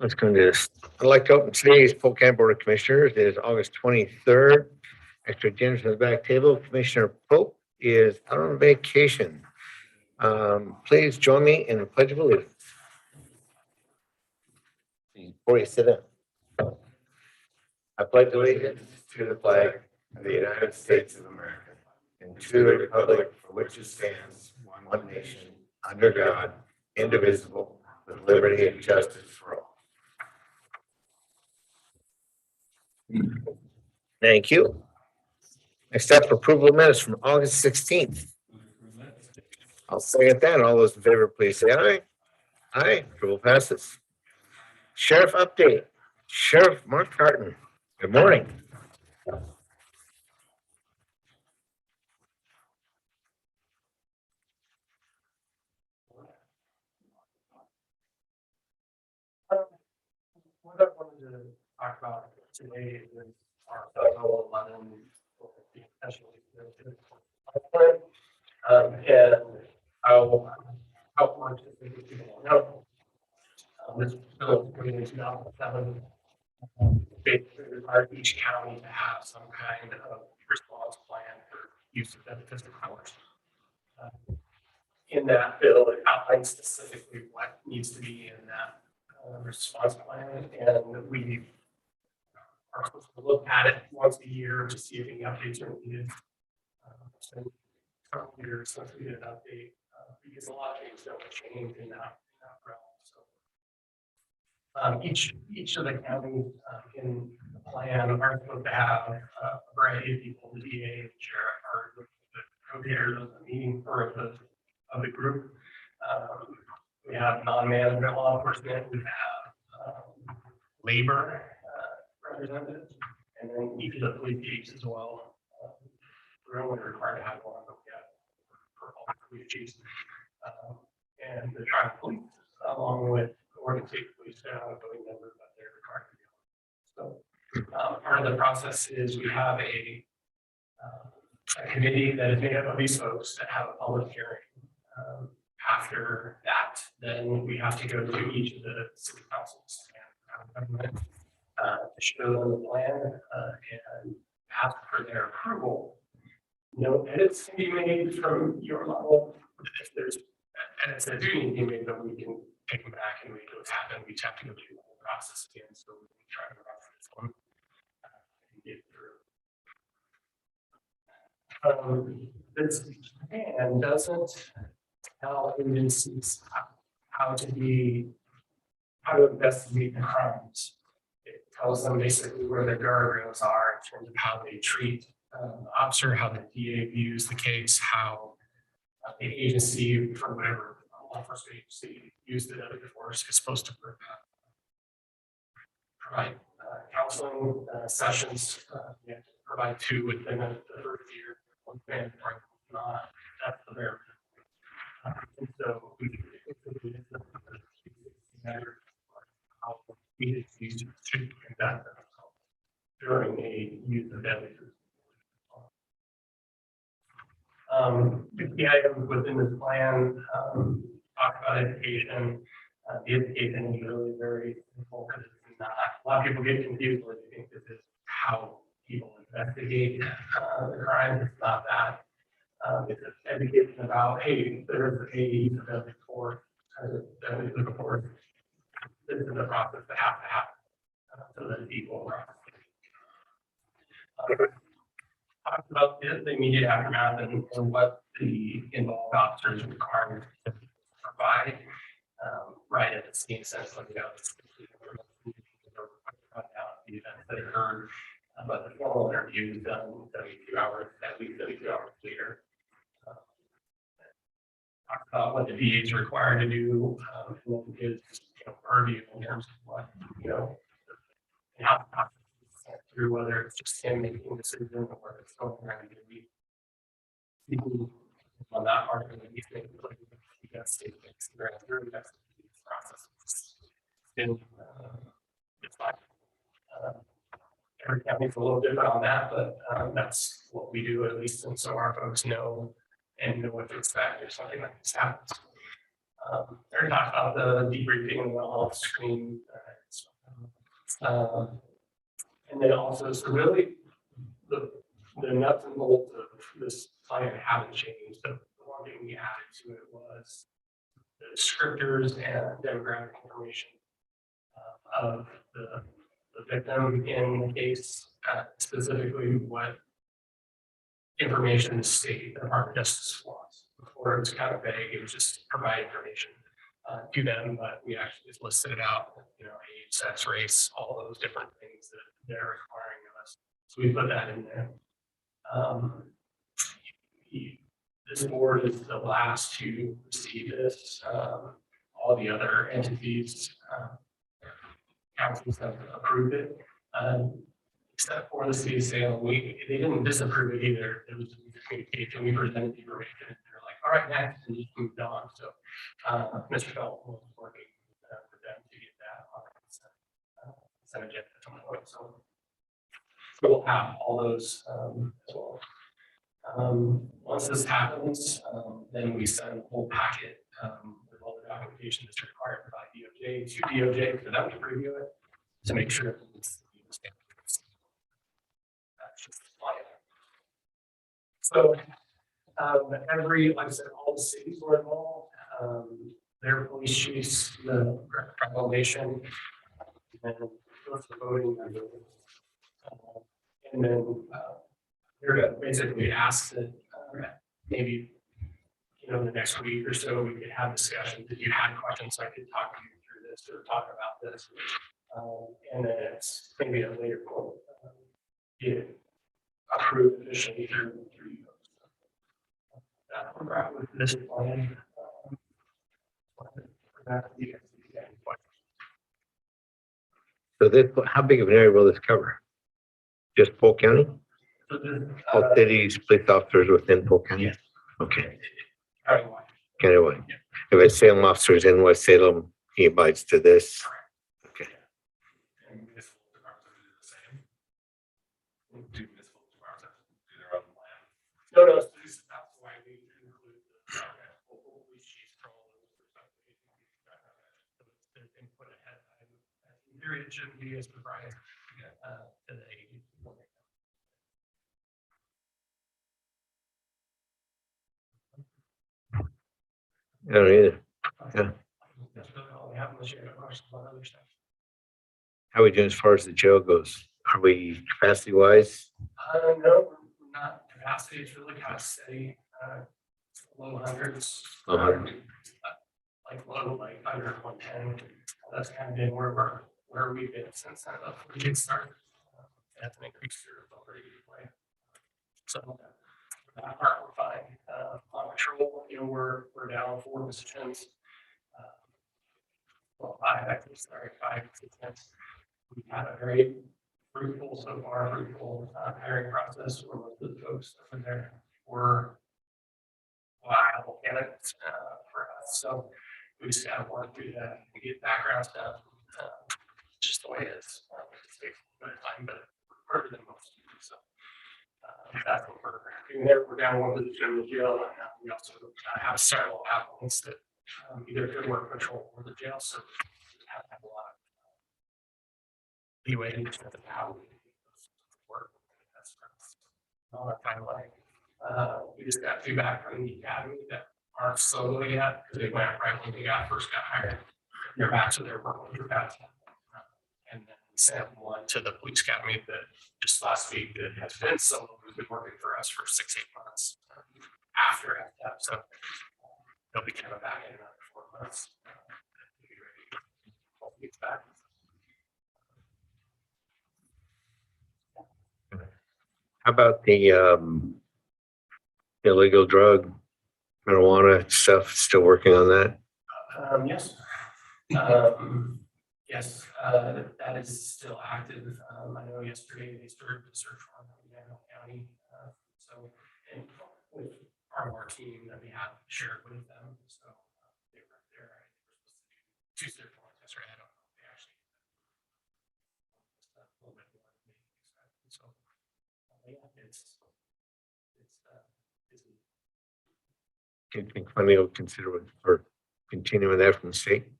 Let's go into this. I'd like to open today's Polk County Board of Commissioners. It is August 23rd. Extra agenda on the back table. Commissioner Polk is out on vacation. Please join me in the Pledge of Allegiance. Before you sit down. I pledge allegiance to the flag of the United States of America and to the republic for which it stands, one nation, under God, indivisible, with liberty and justice for all. Thank you. Next up, approval of minutes from August 16th. I'll second that. All those in favor, please say aye. Aye. Approval passes. Sheriff update. Sheriff Mark Carton. Good morning. What I wanted to talk about today is our federal 11 and how much people know. This bill was put in 2007. Basically required each county to have some kind of response plan for use of physical powers. In that bill, it outlines specifically what needs to be in that response plan, and we are supposed to look at it once a year to see if any updates are needed. So a couple years since we did an update, because a lot of things don't change in that realm. So each of the counties in the plan are supposed to have a variety of people, the DA, the sheriff, or the co-chairs of the meeting or of the group. We have non-management law enforcement, we have labor representatives, and then each of the police chiefs as well. We're only required to have one, but we have for all the police chiefs. And the tribal police, along with the Oregon State Police, they're not a voting member, but they're required to be on. So part of the process is we have a committee that is made up of these folks that have a public hearing. After that, then we have to go to each of the city councils and government to show them the plan and ask for their approval. No edits can be made from your level. If there's edits that do need to be made, then we can take them back and make those happen. We just have to go through the whole process again. So we can try to run this one and get through. This plan doesn't tell agencies how to investigate the crimes. It tells them basically where their guardrails are in terms of how they treat the officer, how the DA views the case, how the agency, for whatever law enforcement agency used the other force, is supposed to provide counseling sessions. We have to provide 2 within the first year. One man, not that's the bare. And so we how we should conduct themselves during a use of deadly force. The items within this plan talk about education. The education is really very simple because it's not. A lot of people get confused when they think this is how people investigate the crime. It's not that. It's education about, hey, there's a use of deadly force. This is the process that has to happen so that people talk about the immediate aftermath and what the involved officers are required to provide right at the scene, essentially. The events that occurred, but the formal interview is done 72 hours, at least 72 hours later. Talk about what the DA is required to do, and his purview in terms of what and how to through whether it's just him making a decision or it's going around to be people on that part of the making like you got state things through that's the process. It's like every county's a little different on that, but that's what we do at least, and so our folks know and know what to expect if something like this happens. They're talking about the debriefing and the off-screen And then also, so really, the nuts and bolts of this plan haven't changed. The one thing we added to it was the descriptors and demographic information of the victim in the case, specifically what information the state Department of Justice wants. Before it was kind of vague, it was just provide information to them, but we actually just listed it out, you know, age, sex, race, all those different things that they're requiring of us. So we put that in there. This board is the last to receive this. All the other entities, councils have approved it, except for the city of Salem. They didn't disapprove it either. It was communication. We presented the information. They're like, all right, next, and just moved on. So Mr. Felton was working with them to get that on the consent agenda at some point. So we'll have all those as well. Once this happens, then we send a whole packet with all the documentation that's required by DOJ to DOJ for them to review it to make sure it's standards. That's just the plan. So like I said, all the cities were involved. Their police chiefs, the proclamation, and the voting members, and then we're going to basically ask that maybe, you know, the next week or so we could have discussions. If you had questions, I could talk you through this or talk about this. And then it's maybe a later point, get approved officially through you. Right with this plan. So this, how big of an area will this cover? Just Polk County? All cities, police officers within Polk County? Yes. Okay. Countywide. Countywide. If it's Salem officers in West Salem, he abides to this. Okay. And municipal departments do the same. Do municipal departments do their own plan? No, so that's why we include the local police chiefs for all those input ahead. In theory, it shouldn't be as provided to the agency. I don't either. Yeah. That's really all we have unless you have questions about other stuff. How are we doing as far as the jail goes? Are we capacity wise? No, we're not capacity. It's really kind of steady. Low hundreds. Low hundreds. Like low, like under 110. That's kind of been where we've been since we get started. That's an increase here already. So that part we're fine. On patrol, you know, we're down 4 positions. Well, 5 actually, sorry, 5 positions. We've had a very fruitful so far, hiring process where most of the folks that were there were viable candidates for us. So we just got to work through that and get background stuff. Just the way it is. It takes a bit of time, but we're quicker than most. So that's what we're doing there. We're down 1 position in the jail. We also have several applicants that either could work patrol or the jail. So we have to have a lot of leeway in terms of how we work. That's on our timeline. We just got feedback from the academy that aren't solo yet because they went right when we first got hired. They're back to their work with that. And then we sent one to the police academy that just last week that has been solo, who's been working for us for 6-8 months after that. So they'll be coming back in another 4 months. Back. How about the illegal drug, marijuana stuff? Still working on that? Yes. Yes, that is still active. I know yesterday they started the search warrant in Yaddo County. So, and with part of our team that we have shared with them. So they were there. I think we're supposed to do 2 search warrants yesterday. I don't know if they actually a little bit more than they expected. So yeah, it's busy. Do you think funding will consider for continuing that from the state?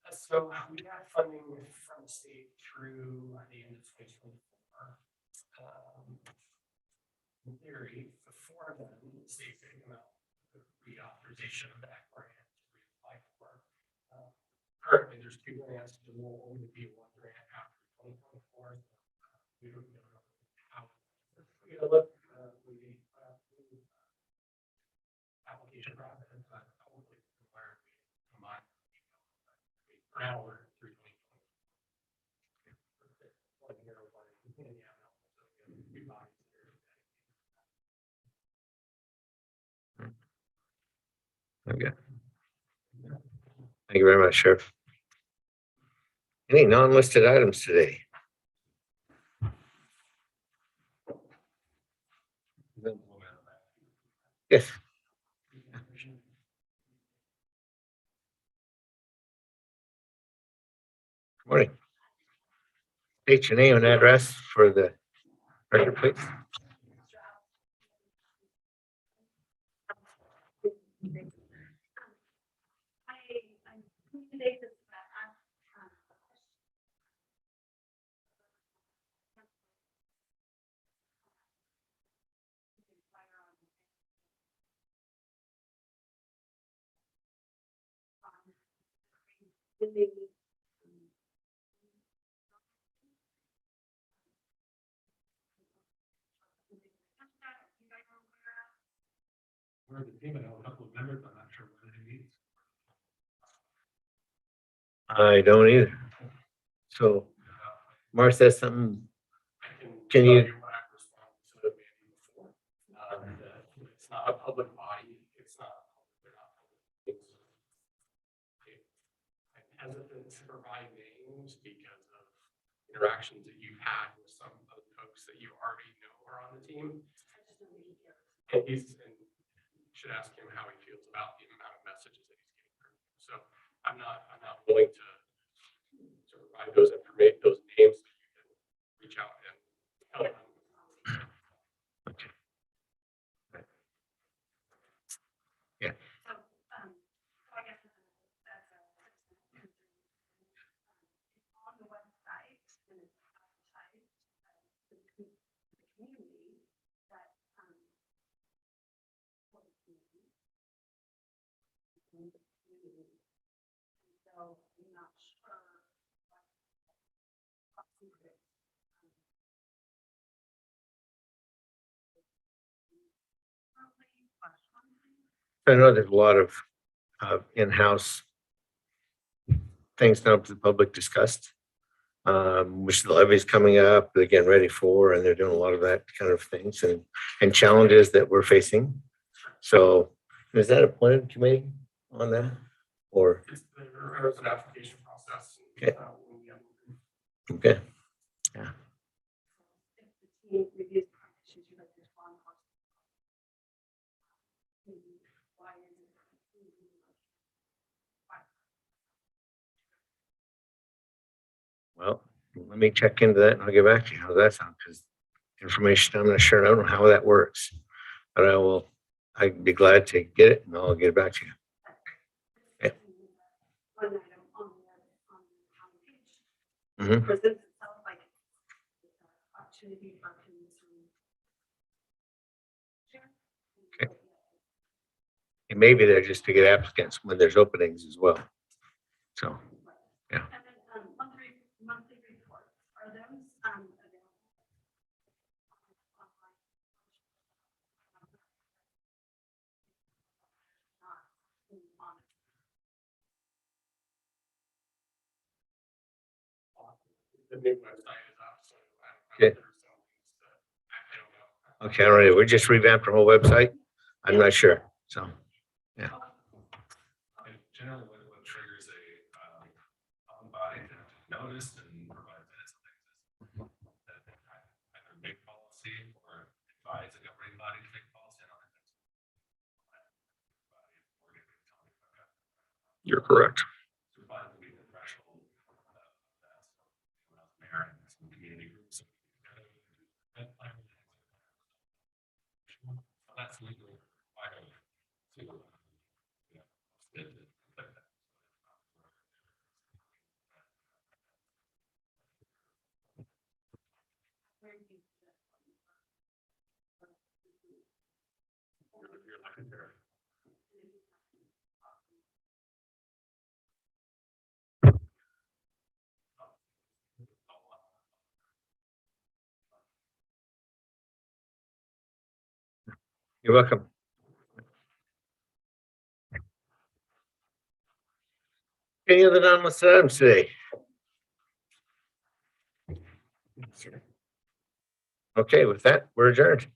That's So we got funding from the state through the end of 2024. In theory, before then, the state could come out with reauthorization of that grant to reapply for. Currently, there's 2 grants. There will only be 1 grant after 2024. We don't know how it's going to look. The application process, but hopefully where we combine. For now, we're through 2020. Okay. Thank you very much, Sheriff. Any non-listed items today? Yes. Good morning. State your name and address for the record, please. We're the team, I know a couple of members, I'm not sure when they meet. I don't either. So, Martha, something. Can you? What I've responded to the meeting before. It's not a public body. It's not. They're not public. I'm hesitant to provide names because of interactions that you've had with some of the folks that you already know are on the team. And you should ask him how he feels about the amount of messages that he's getting from you. So I'm not willing to provide those names so you can reach out and tell them. Okay. Yeah. So I guess that's on the website and it's advertised the community that so I'm not sure what secret. I know there's a lot of in-house things now the public discussed, which the levy's coming up, they're getting ready for, and they're doing a lot of that kind of things and challenges that we're facing. So is that appointed committee on that? Or There's an application process. Okay. Okay. Yeah. If the team reviews issues, you like respond. Well, let me check into that and I'll get back to you. How does that sound? Because information, I'm not sure. I don't know how that works, but I'd be glad to get it and I'll get it back to you. Okay. One item on the county page Mhm. presents itself like opportunity for community. Okay. And maybe they're just to get applicants when there's openings as well. So, yeah. And then monthly reports, are those available? The new website is up, so I Okay. don't know. I don't know. Okay, all right. We just revamped our whole website. I'm not sure. So, yeah. Generally, what triggers a body to notice and provide minutes of things is that either make policy or advise a governing body to make policy. You're correct. That's legally required to You're welcome. Any other non-listed items today? Okay, with that, we're adjourned.